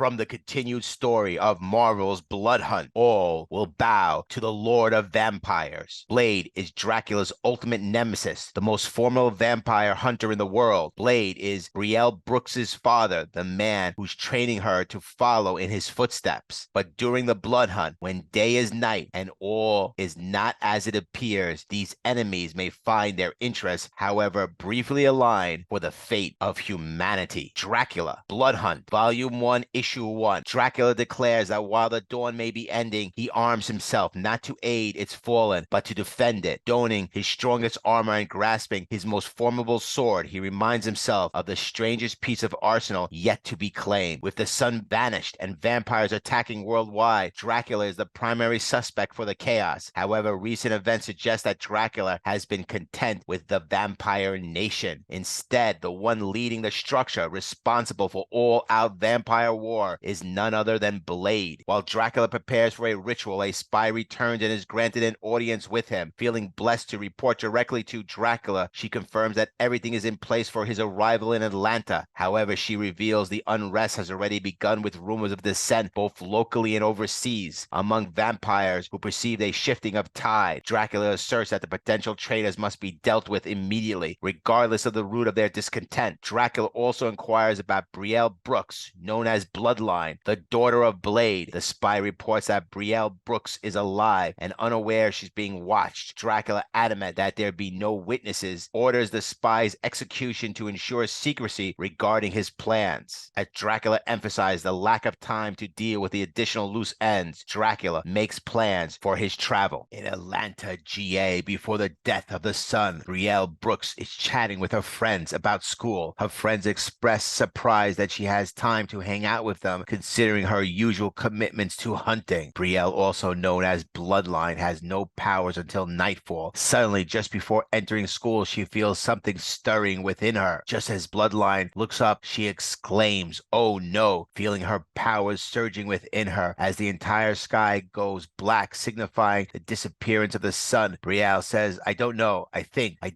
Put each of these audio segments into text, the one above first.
From the continued story of Marvel's Blood Hunt, all will bow to the Lord of Vampires. Blade is Dracula's ultimate nemesis, the most formidable vampire hunter in the world. Blade is Brielle Brooks's father, the man who's training her to follow in his footsteps. But during the Blood Hunt, when day is night and all is not as it appears, these enemies may find their interests, however briefly aligned, for the fate of humanity. Dracula, Blood Hunt, Volume 1, Issue 1. Dracula declares that while the dawn may be ending, he arms himself not to aid its fallen, but to defend it. Donning his strongest armor and grasping his most formidable sword, he reminds himself of the strangest piece of arsenal yet to be claimed. With the sun vanished and vampires attacking worldwide, Dracula is the primary suspect for the chaos. However, recent events suggest that Dracula has been content with the vampire nation. Instead, the one leading the structure responsible for all-out vampire war is none other than Blade. While Dracula prepares for a ritual, a spy returns and is granted an audience with him. Feeling blessed to report directly to Dracula, she confirms that everything is in place for his arrival in Atlanta. However, she reveals the unrest has already begun with rumors of dissent both locally and overseas among vampires who perceive a shifting of tide. Dracula asserts that the potential traitors must be dealt with immediately, regardless of the root of their discontent. Dracula also inquires about Brielle Brooks, known as Bloodline, the daughter of Blade. The spy reports that Brielle Brooks is alive and unaware she's being watched. Dracula, adamant that there be no witnesses, orders the spy's execution to ensure secrecy regarding his plans. As Dracula emphasized the lack of time to deal with the additional loose ends, Dracula makes plans for his travel. In Atlanta, GA, before the death of the sun, Brielle Brooks is chatting with her friends about school. Her friends express surprise that she has time to hang out with them, considering her usual commitments to hunting. Brielle, also known as Bloodline, has no powers until nightfall. Suddenly, just before entering school, she feels something stirring within her. Just as Bloodline looks up, she exclaims, "Oh no," feeling her powers surging within her as the entire sky goes black, signifying the disappearance of the sun. Brielle says, "I don't know, I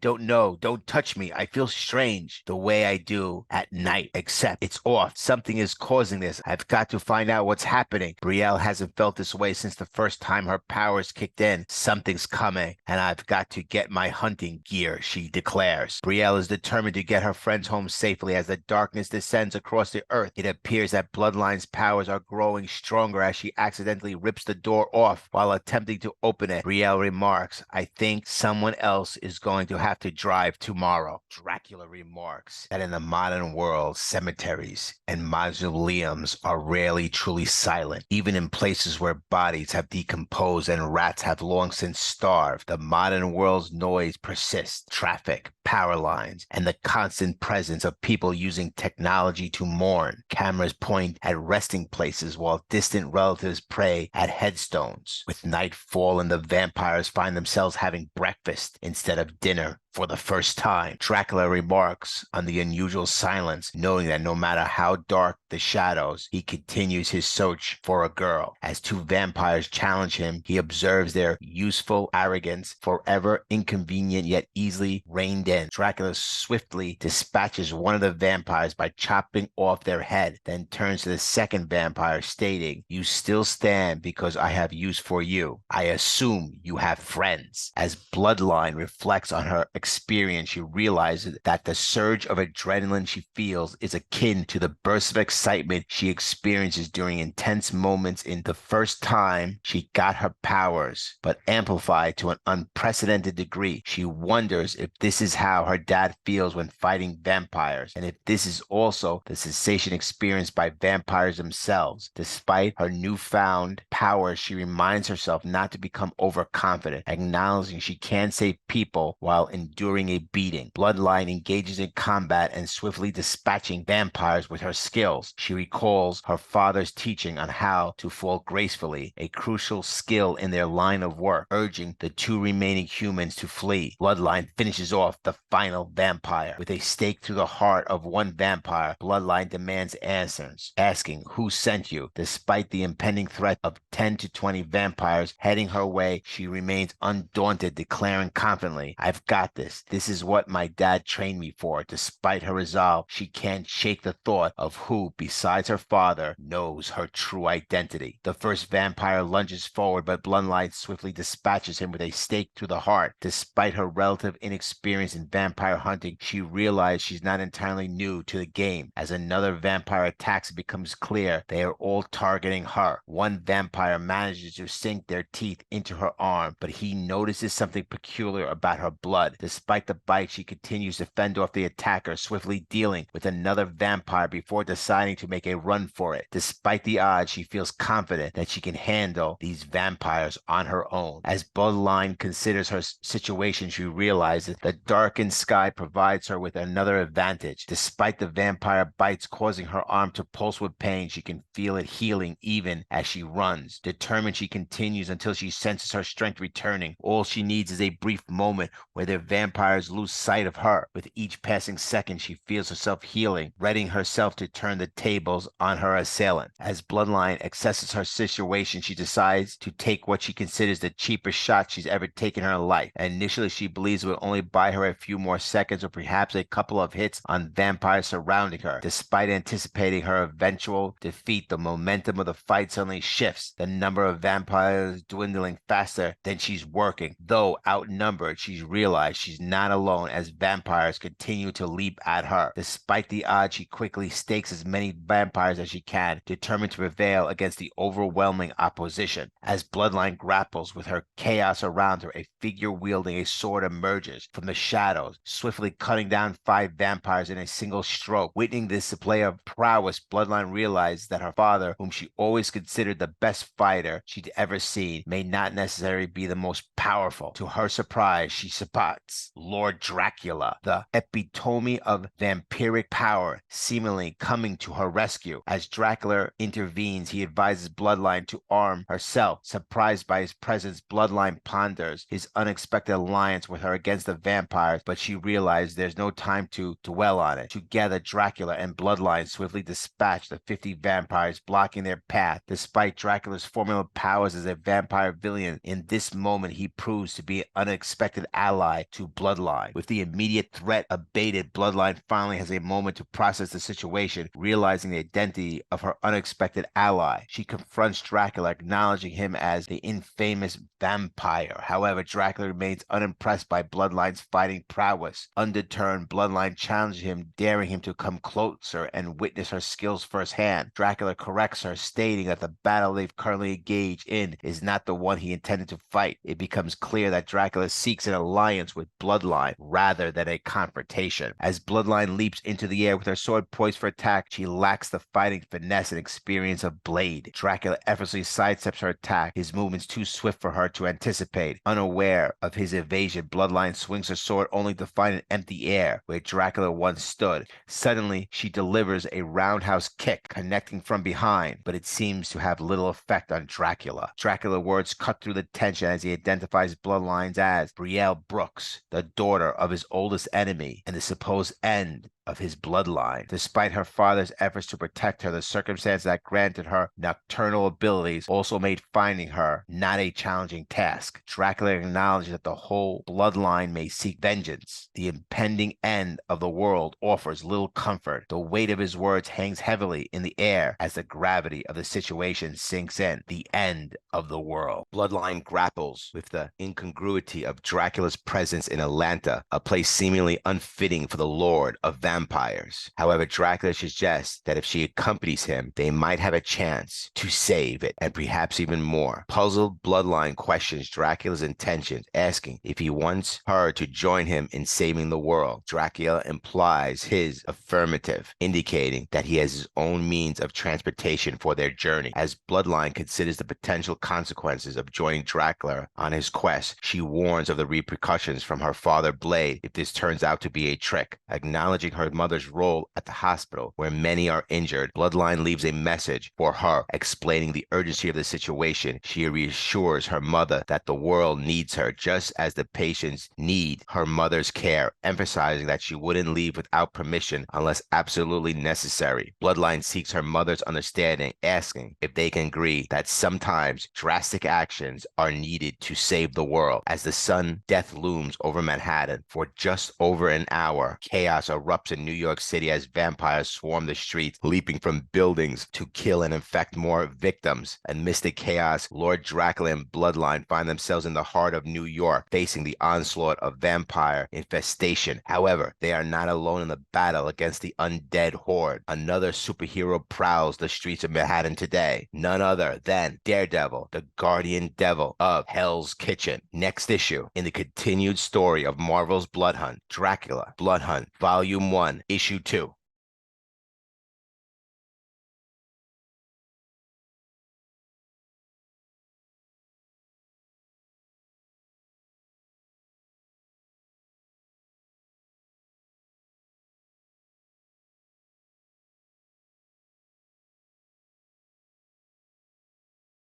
don't know, don't touch me, I feel strange the way I do at night, except it's off. Something is causing this. I've got to find out what's happening." Brielle hasn't felt this way since the first time her powers kicked in. "Something's coming, and I've got to get my hunting gear," she declares. Brielle is determined to get her friends home safely as the darkness descends across the earth. It appears that Bloodline's powers are growing stronger as she accidentally rips the door off while attempting to open it. Brielle remarks, "I think someone else is going to have to drive tomorrow." Dracula remarks that in the modern world, cemeteries and mausoleums are rarely truly silent. Even in places where bodies have decomposed and rats have long since starved, the modern world's noise persists. Traffic, power lines, and the constant presence of people using technology to mourn. Cameras point at resting places while distant relatives pray at headstones. With nightfall and the vampires find themselves having breakfast instead of dinner for the first time. Dracula remarks on the unusual silence, knowing that no matter how dark the shadows, he continues his search for a girl. As two vampires challenge him, he observes their useful arrogance, forever inconvenient yet easily reined in. Dracula swiftly dispatches one of the vampires by chopping off their head, then turns to the second vampire, stating, "You still stand because I have use for you. I assume you have friends." As Bloodline reflects on her experience, she realizes that the surge of adrenaline she feels is akin to the burst of excitement she experiences during intense moments in the first time she got her powers, but amplified to an unprecedented degree. She wonders if this is how her dad feels when fighting vampires, and if this is also the sensation experienced by vampires themselves. Despite her newfound powers, she reminds herself not to become overconfident, acknowledging she can save people while enduring a beating. Bloodline engages in combat and swiftly dispatching vampires with her skills. She recalls her father's teaching on how to fall gracefully, a crucial skill in their line of work, urging the two remaining humans to flee. Bloodline finishes off the final vampire. With a stake through the heart of one vampire, Bloodline demands answers, asking who sent you. Despite the impending threat of 10 to 20 vampires heading her way, she remains undaunted, declaring confidently, "I've got this. This is what my dad trained me for." Despite her resolve, she can't shake the thought of who, besides her father, knows her true identity. The first vampire lunges forward, but Bloodline swiftly dispatches him with a stake through the heart. Despite her relative inexperience in vampire hunting, she realizes she's not entirely new to the game. As another vampire attacks, it becomes clear they are all targeting her. One vampire manages to sink their teeth into her arm, but he notices something peculiar about her blood. Despite the bite, she continues to fend off the attacker, swiftly dealing with another vampire before deciding to make a run for it. Despite the odds, she feels confident that she can handle these vampires on her own. As Bloodline considers her situation, she realizes the darkened sky provides her with another advantage. Despite the vampire bites causing her arm to pulse with pain, she can feel it healing even as she runs. Determined, she continues until she senses her strength returning. All she needs is a brief moment where the vampires lose sight of her. With each passing second, she feels herself healing, readying herself to turn the tables on her assailant. As Bloodline assesses her situation, she decides to take what she considers the cheapest shot she's ever taken in her life. Initially, she believes it will only buy her a few more seconds or perhaps a couple of hits on vampires surrounding her. Despite anticipating her eventual defeat, the momentum of the fight suddenly shifts, the number of vampires dwindling faster than she's working. Though outnumbered, she's realized she's not alone as vampires continue to leap at her. Despite the odds, she quickly stakes as many vampires as she can, determined to prevail against the overwhelming opposition. As Bloodline grapples with her chaos around her, a figure wielding a sword emerges from the shadows, swiftly cutting down 5 vampires in a single stroke. Witnessing this display of prowess, Bloodline realizes that her father, whom she always considered the best fighter she'd ever seen, may not necessarily be the most powerful. To her surprise, she spots Lord Dracula, the epitome of vampiric power, seemingly coming to her rescue. As Dracula intervenes, he advises Bloodline to arm herself. Surprised by his presence, Bloodline ponders his unexpected alliance with her against the vampires, but she realizes there's no time to dwell on it. Together, Dracula and Bloodline swiftly dispatch the 50 vampires blocking their path. Despite Dracula's formidable powers as a vampire villain, in this moment he proves to be an unexpected ally to Bloodline. With the immediate threat abated, Bloodline finally has a moment to process the situation, realizing the identity of her unexpected ally. She confronts Dracula, acknowledging him as the infamous vampire. However, Dracula remains unimpressed by Bloodline's fighting prowess. Undeterred, Bloodline challenges him, daring him to come closer and witness her skills firsthand. Dracula corrects her, stating that the battle they've currently engaged in is not the one he intended to fight. It becomes clear that Dracula seeks an alliance with Bloodline rather than a confrontation. As Bloodline leaps into the air with her sword poised for attack, she lacks the fighting finesse and experience of Blade. Dracula effortlessly sidesteps her attack, his movements too swift for her to anticipate. Unaware of his evasion, Bloodline swings her sword only to find an empty air where Dracula once stood. Suddenly, she delivers a roundhouse kick, connecting from behind, but it seems to have little effect on Dracula. Dracula's words cut through the tension as he identifies Bloodlines as Brielle Brooks, the daughter of his oldest enemy and the supposed end of his bloodline. Despite her father's efforts to protect her, the circumstance that granted her nocturnal abilities also made finding her not a challenging task. Dracula acknowledged that the whole bloodline may seek vengeance. The impending end of the world offers little comfort. The weight of his words hangs heavily in the air as the gravity of the situation sinks in. The end of the world. Bloodline grapples with the incongruity of Dracula's presence in Atlanta, a place seemingly unfitting for the Lord of vampires. However, Dracula suggests that if she accompanies him, they might have a chance to save it, and perhaps even more. Puzzled, Bloodline questions Dracula's intentions, asking if he wants her to join him in saving the world. Dracula implies his affirmative, indicating that he has his own means of transportation for their journey. As Bloodline considers the potential consequences of joining Dracula on his quest, she warns of the repercussions from her father Blade if this turns out to be a trick. Acknowledging her her mother's role at the hospital, where many are injured, Bloodline leaves a message for her explaining the urgency of the situation. She reassures her mother that the world needs her just as the patients need her mother's care, emphasizing that she wouldn't leave without permission unless absolutely necessary. Bloodline seeks her mother's understanding, asking if they can agree that sometimes drastic actions are needed to save the world. As the sun death looms over Manhattan for just over an hour, chaos erupts in New York City as vampires swarm the streets, leaping from buildings to kill and infect more victims. Amidst the chaos, Lord Dracula and Bloodline find themselves in the heart of New York, facing the onslaught of vampire infestation. However, they are not alone in the battle against the undead horde. Another superhero prowls the streets of Manhattan today, none other than Daredevil, the guardian devil of Hell's Kitchen. Next issue in the continued story of Marvel's Bloodhunt, Dracula Bloodhunt, Volume 1, Issue 2.